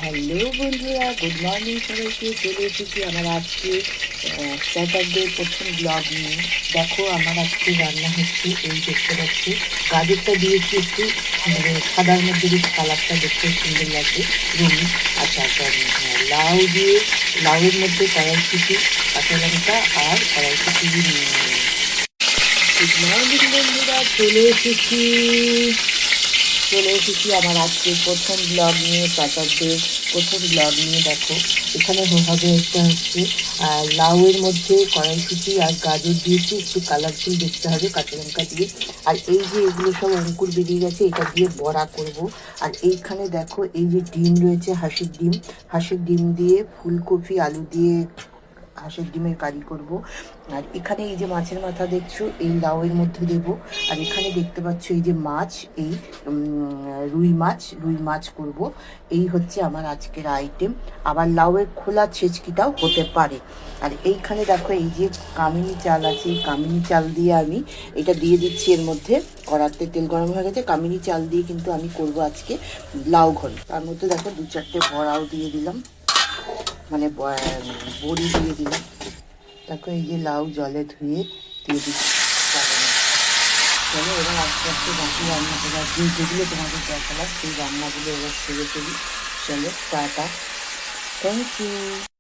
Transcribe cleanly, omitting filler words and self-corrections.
Hello বন্ধুরা, good morning সবাইকে। চলে এসেছি আমার আজকে স্যাটারডে প্রথম ব্লগ নিয়ে। দেখো আমার আজকে রান্না হচ্ছে, এই দেখতে পাচ্ছি গাজরটা দিয়েছি একটু, মানে সাদার মধ্যে বেশ কালারটা দেখতে সুন্দর লাগছে, রঙিন। আর তারপর লাউ দিয়ে, লাউয়ের মধ্যে কড়াইশুঁটি, কাঁচা লঙ্কা আর কড়াইশুঁটি নিয়ে। গুড মর্নিং বন্ধুরা, চলে এসেছি আমার আজকে প্রথম ব্লগ নিয়ে, স্যাটারডে প্রথম ব্লগ নিয়ে। দেখো এখানে হবে একটা হচ্ছে লাউয়ের মধ্যে কড়াইশুঁটি আর গাজর দিয়েছি, একটু কালারফুল দেখতে হবে কাঁচা লঙ্কা দিয়ে। আর এই যে এগুলো সব অঙ্কুর বেরিয়ে গেছে, এটা দিয়ে বড়া করব। আর এইখানে দেখো এই যে ডিম রয়েছে, হাঁসের ডিম দিয়ে ফুলকপি আলু দিয়ে হাঁসের ডিমের কারি করব। আর এখানে এই যে মাছের মাথা দেখছো, এই লাউয়ের মধ্যে দেব। আর এখানে দেখতে পাচ্ছ এই যে মাছ, এই রুই মাছ করব। এই হচ্ছে আমার আজকের আইটেম। আবার লাউয়ের খোলা ছেচকিটাও হতে পারে। আর এইখানে দেখো এই যে কামিনী চাল আছে, এই কামিনী চাল দিয়ে আমি এটা দিয়ে দিচ্ছি এর মধ্যে। কড়াতে তেল গরম হয়ে গেছে, কামিনী চাল দিয়ে কিন্তু আমি করব আজকে লাউ ঘন্ট। তার মধ্যে দেখো 2-4টে বড়াও দিয়ে দিলাম, মানে বড়ি দিয়ে দিলাম। তারপর এই যে লাউ জলে ধুয়ে দিয়ে দিচ্ছি। চলো এবার আস্তে আস্তে বাকি রান্না করার যেগুলো তোমাদের দেখালাম সেই রান্নাগুলো এবার সেরে ফেলি। চলো টাটা, থ্যাংক ইউ।